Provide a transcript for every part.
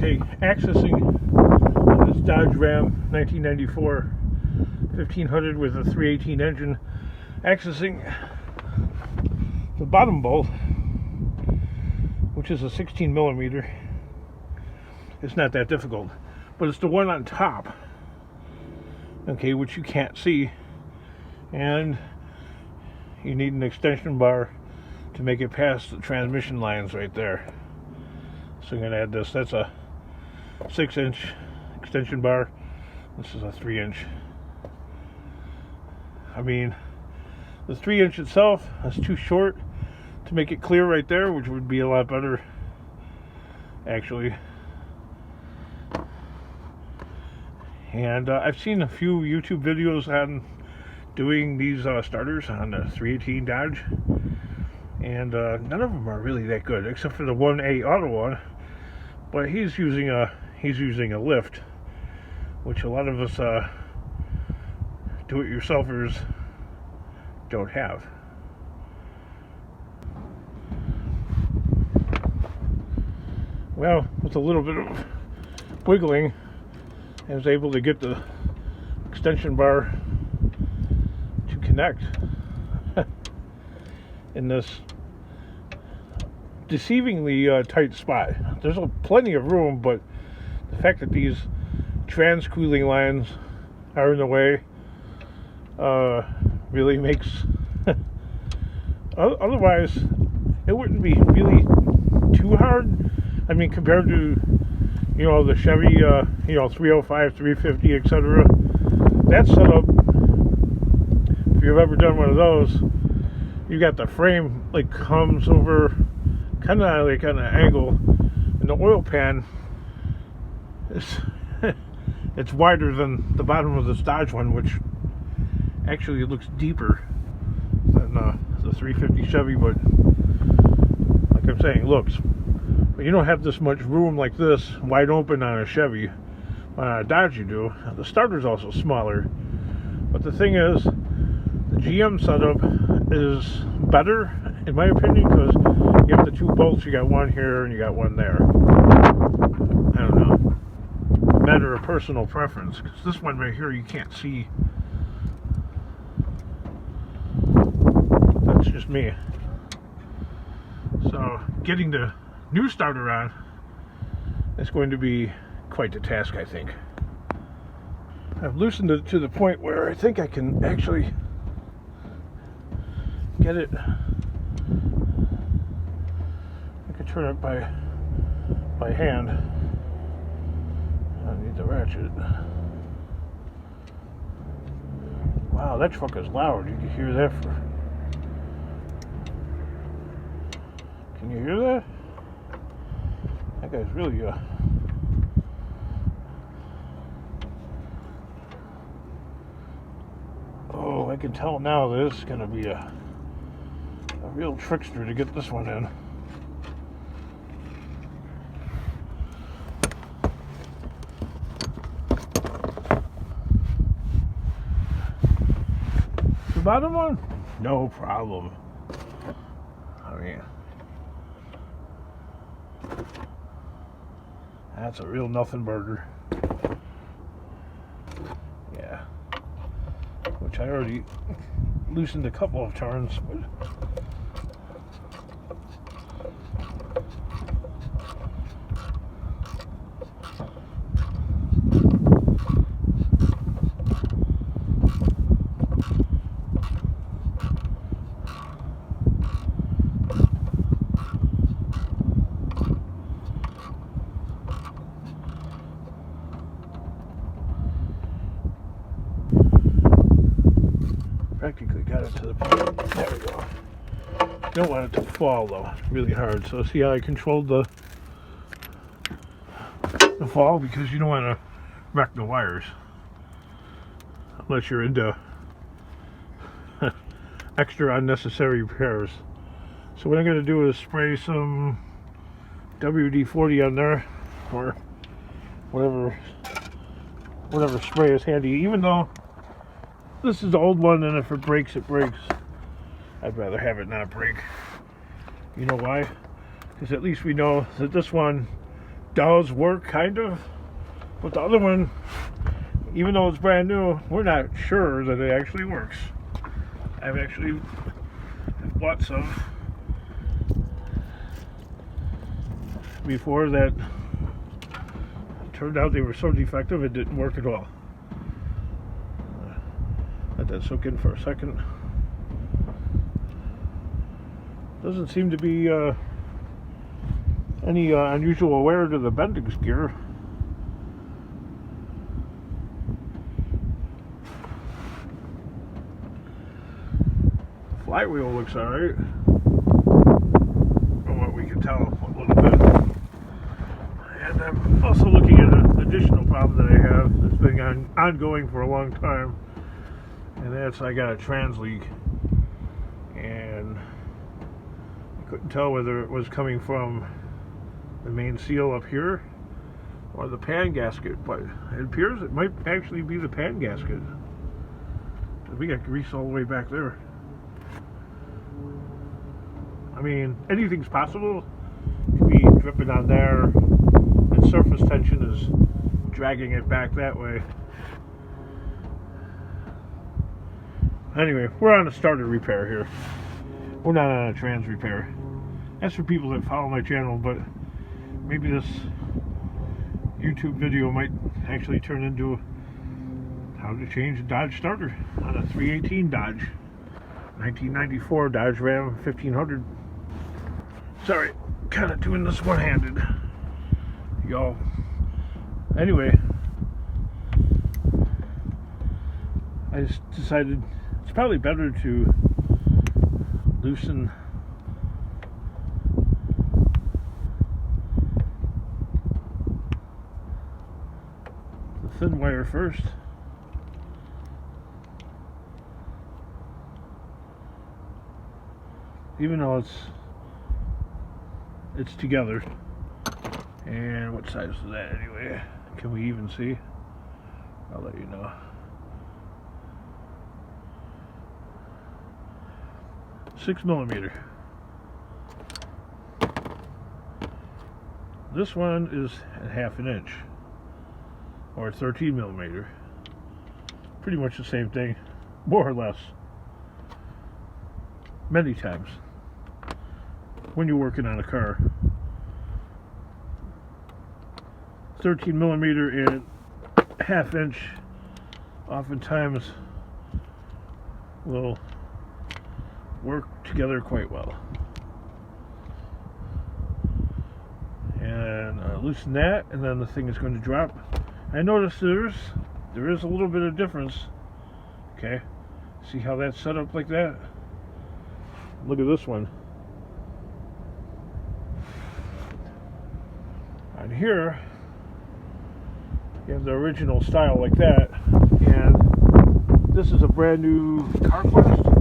Okay, accessing this Dodge Ram 1994 1500 with a 318 engine, accessing the bottom bolt, which is a 16 millimeter. It's not that difficult, but it's the one on top, okay, which you can't see, and you need an extension bar to make it past the transmission lines right there. So I'm going to add this. That's a 6-inch extension bar. This is a 3-inch. I mean, the 3-inch itself is too short to make it clear right there, which would be a lot better, actually. And I've seen a few YouTube videos on doing these starters on the 318 Dodge, and none of them are really that good, except for the 1A Auto one. But he's using a lift, which a lot of us do-it-yourselfers don't have. Well, with a little bit of wiggling, I was able to get the extension bar to connect in this deceivingly tight spot. There's plenty of room, but the fact that these trans cooling lines are in the way really makes otherwise it wouldn't be really too hard. I mean, compared to, you know, the Chevy 305, 350, etc. That setup, if you've ever done one of those, you got the frame like comes over kind of like on an angle, and the oil pan is it's wider than the bottom of this Dodge one, which actually looks deeper than the 350 Chevy, but like I'm saying, looks. But you don't have this much room like this wide open on a Chevy. On a Dodge you do. The starter's also smaller, but the thing is, the GM setup is better in my opinion, because you have the two bolts. You got one here and you got one there. I don't know, matter of personal preference, because this one right here you can't see. That's just me. So getting the new starter on is going to be quite the task, I think. I've loosened it to the point where I think I can actually get it. I can turn it by hand. I need the ratchet. Wow, that truck is loud. You can hear that. Can you hear that? That guy's really oh, I can tell now that this is going to be a real trickster to get this one in. The bottom one? No problem. I mean, that's a real nothing burger. Yeah. Which I already loosened a couple of turns, but practically got it to the point. There we go. Don't want it to fall though, really hard. So see how I controlled the fall, because you don't want to wreck the wires unless you're into extra unnecessary repairs. So what I'm going to do is spray some WD-40 on there, or whatever spray is handy. Even though this is the old one, and if it breaks, it breaks. I'd rather have it not break. You know why? Because at least we know that this one does work, kind of. But the other one, even though it's brand new, we're not sure that it actually works. I've actually bought some before that turned out they were so defective it didn't work at all. Let that soak in for a second. Doesn't seem to be any unusual wear to the Bendix gear. Flywheel looks alright, from what we can tell a little bit. And I'm also looking at an additional problem that I have that's been ongoing for a long time, and that's I got a trans leak, and I couldn't tell whether it was coming from the main seal up here or the pan gasket, but it appears it might actually be the pan gasket. We got grease all the way back there. I mean, anything's possible. It could be dripping on there, and surface tension is dragging it back that way. Anyway, we're on a starter repair here. We're not on a trans repair. That's for people that follow my channel, but maybe this YouTube video might actually turn into how to change a Dodge starter on a 318 Dodge. 1994 Dodge Ram 1500. Sorry, kind of doing this one-handed, y'all. Anyway, I just decided it's probably better to loosen the thin wire first. Even though it's together. And what size is that anyway? Can we even see? I'll let you know. 6mm. This one is a 1/2 inch, or 13mm. Pretty much the same thing, more or less. Many times when you're working on a car. 13mm and 1/2 inch oftentimes will work together quite well. And loosen that, and then the thing is going to drop. I notice there is a little bit of difference. Okay, see how that's set up like that? Look at this one. On here, you have the original style like that, and this is a brand new CarQuest.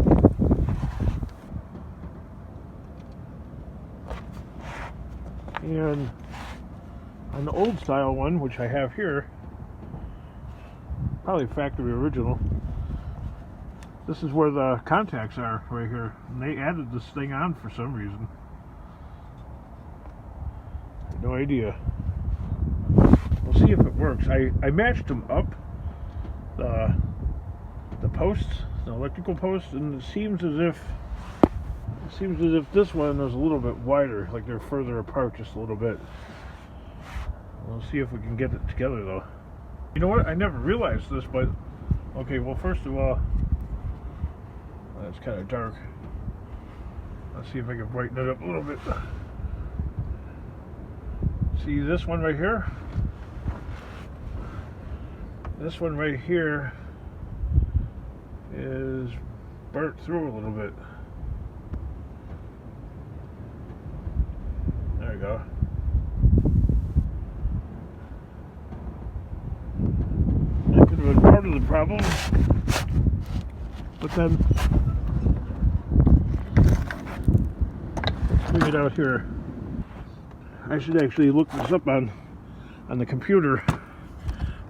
And on the old style one, which I have here, probably factory original, this is where the contacts are, right here. And they added this thing on for some reason. No idea. We'll see if it works. I matched them up, the posts, the electrical posts, and it seems as if this one is a little bit wider, like they're further apart just a little bit. We'll see if we can get it together though. You know what? I never realized this, but okay, well, first of all, it's kind of dark. Let's see if I can brighten it up a little bit. See this one right here? This one right here is burnt through a little bit. There we go. That could have been part of the problem. But then, let's bring it out here. I should actually look this up on the computer,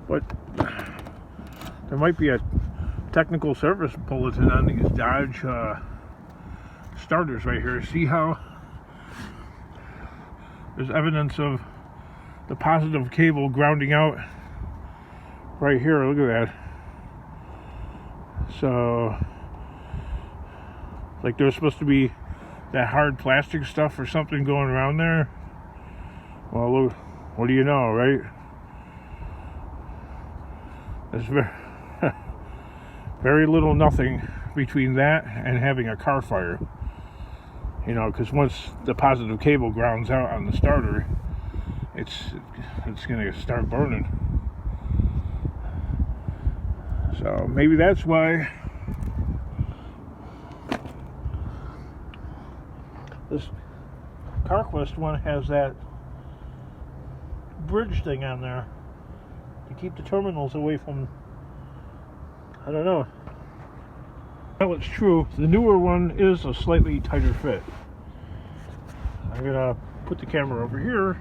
but there might be a technical service bulletin on these Dodge starters right here. See how there's evidence of the positive cable grounding out right here. Look at that. So, like there's supposed to be that hard plastic stuff or something going around there. Well, look, what do you know, right? There's very little, nothing between that and having a car fire. You know, because once the positive cable grounds out on the starter, it's gonna start burning. So maybe that's why this CarQuest one has that bridge thing on there to keep the terminals away from, I don't know. Well, it's true, the newer one is a slightly tighter fit. I'm gonna put the camera over here.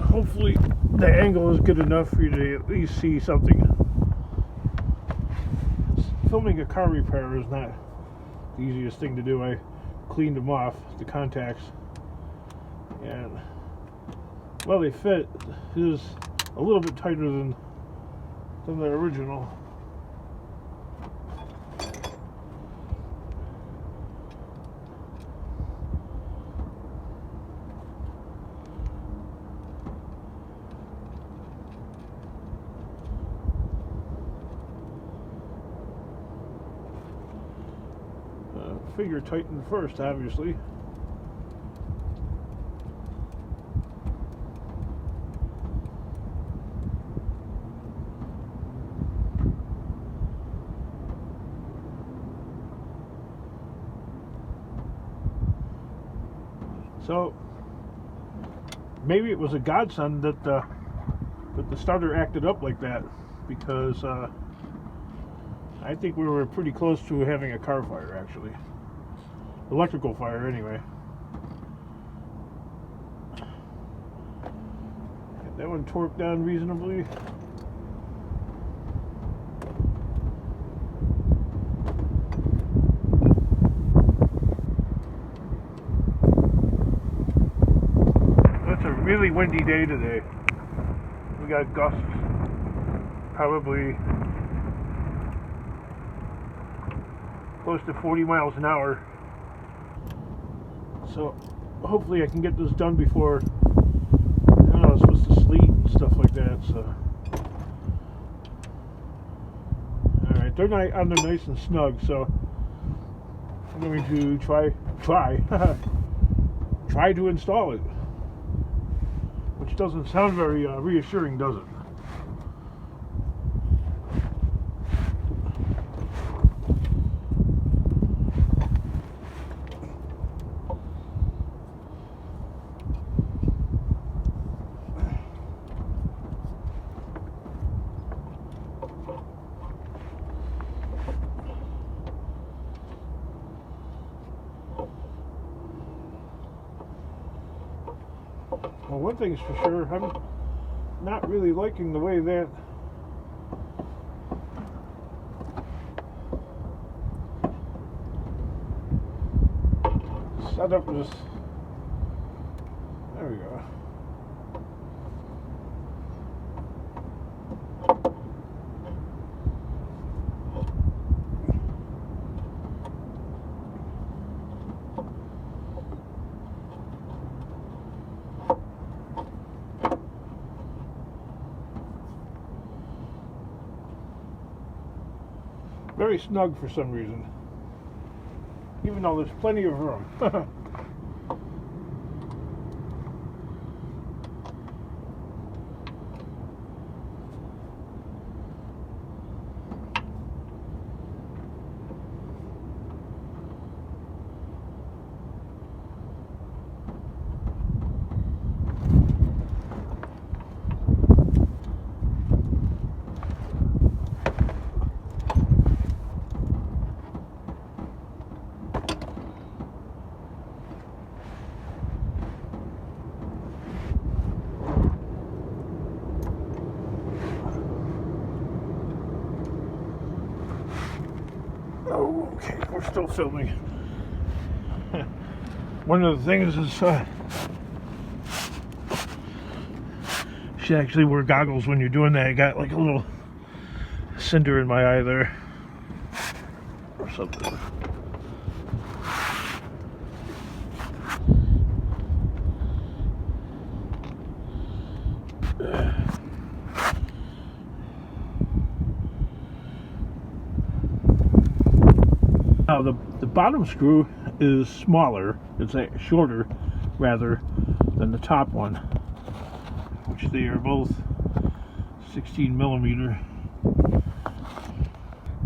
Hopefully the angle is good enough for you to at least see something. Filming a car repair is not the easiest thing to do. I cleaned them off, the contacts, and well, they fit. It is a little bit tighter than the original. Figure tighten first, obviously. So maybe it was a godsend that the starter acted up like that, because I think we were pretty close to having a car fire, actually. Electrical fire, anyway. Get that one torqued down reasonably. It's a really windy day today. We got gusts, probably close to 40 miles an hour. So hopefully I can get this done before, I don't know, it's supposed to sleet and stuff like that. So alright, they're nice and snug, so I'm going to try to install it, which doesn't sound very reassuring, does it? Well, one thing's for sure, I'm not really liking the way that setup is. There we go. Very snug for some reason, even though there's plenty of room. Okay, we're still filming. One of the things is should actually wear goggles when you're doing that. I got like a little cinder in my eye there or something. Now the bottom screw is smaller, it's shorter rather than the top one, which they are both 16 millimeter.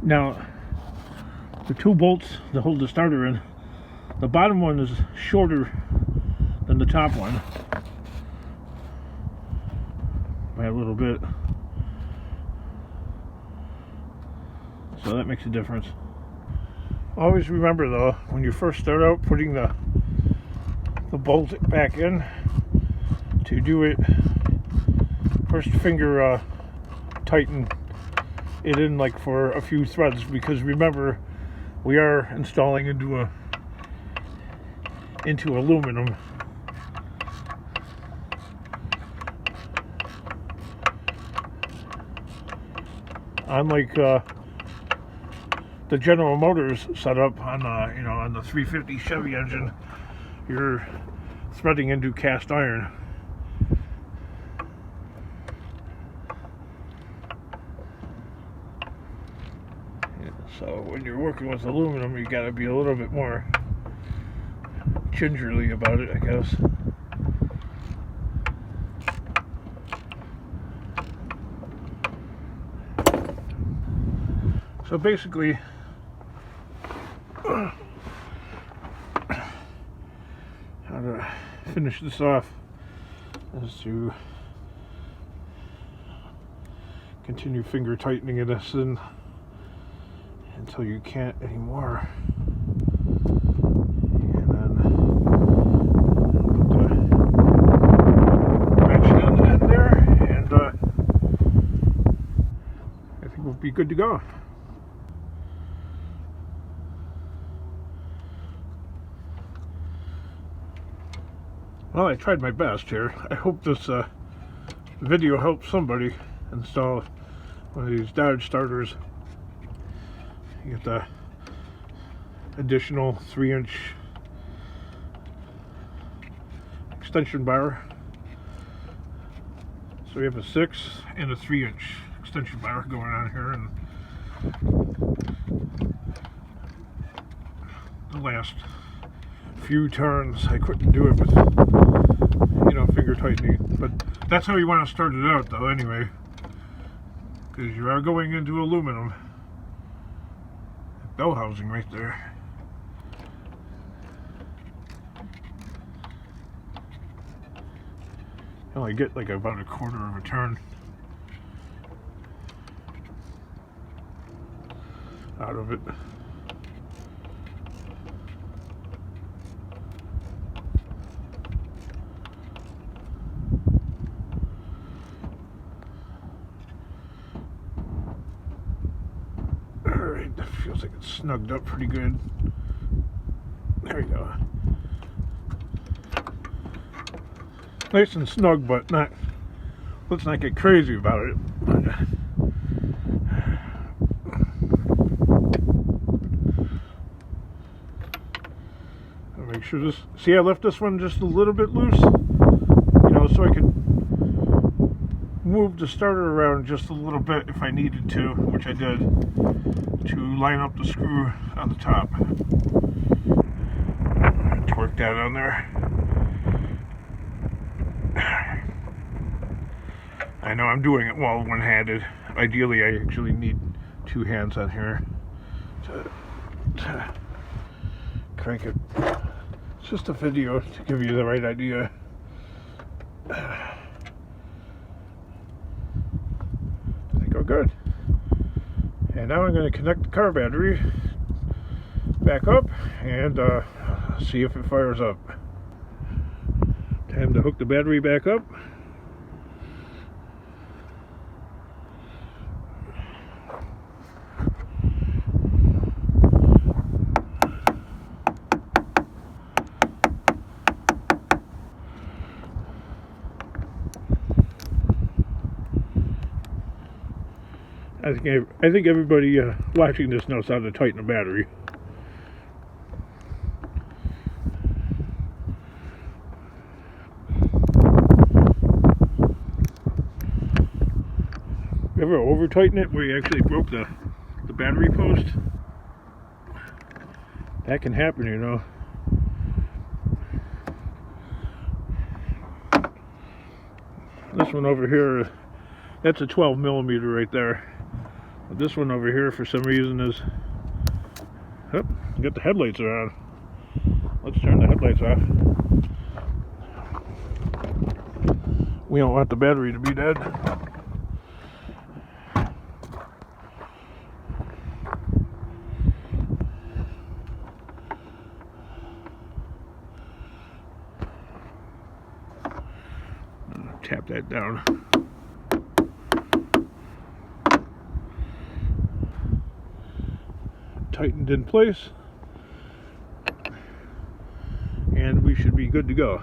Now the two bolts that hold the starter in, the bottom one is shorter than the top one by a little bit, so that makes a difference. Always remember though, when you first start out putting the bolt back in, to do it first finger tighten it in like for a few threads, because remember we are installing into aluminum. Unlike the General Motors setup on on the 350 Chevy engine, you're threading into cast iron. So when you're working with aluminum, you gotta be a little bit more gingerly about it, I guess. So basically, how to finish this off is to continue finger tightening it in until you can't anymore, and then put the ratchet on the end there, and I think we'll be good to go. Well, I tried my best here. I hope this video helps somebody install one of these Dodge starters. You get the additional 3-inch extension bar. So we have a 6 and a 3-inch extension bar going on here, and the last few turns I couldn't do it with finger tightening, but that's how you want to start it out though anyway, because you are going into aluminum. Bell housing right there. You only get like about a quarter of a turn out of it. Alright, that feels like it's snugged up pretty good. There we go. Nice and snug, but not, let's not get crazy about it. I'll make sure this, see, I left this one just a little bit loose, so I could move the starter around just a little bit if I needed to, which I did, to line up the screw on the top. Torque that on there. I know I'm doing it well one-handed. Ideally, I actually need two hands on here to crank it. It's just a video to give you the right idea. I think we're good. And now I'm going to connect the car battery back up and see if it fires up. Time to hook the battery back up. I think everybody watching this knows how to tighten a battery. Ever over tighten it where you actually broke the battery post? That can happen, you know. This one over here, that's a 12 millimeter right there. But this one over here, for some reason, is. Oh, get the headlights are on. Let's turn the headlights off. We don't want the battery to be dead. Tap that down. Tightened in place, and we should be good to go.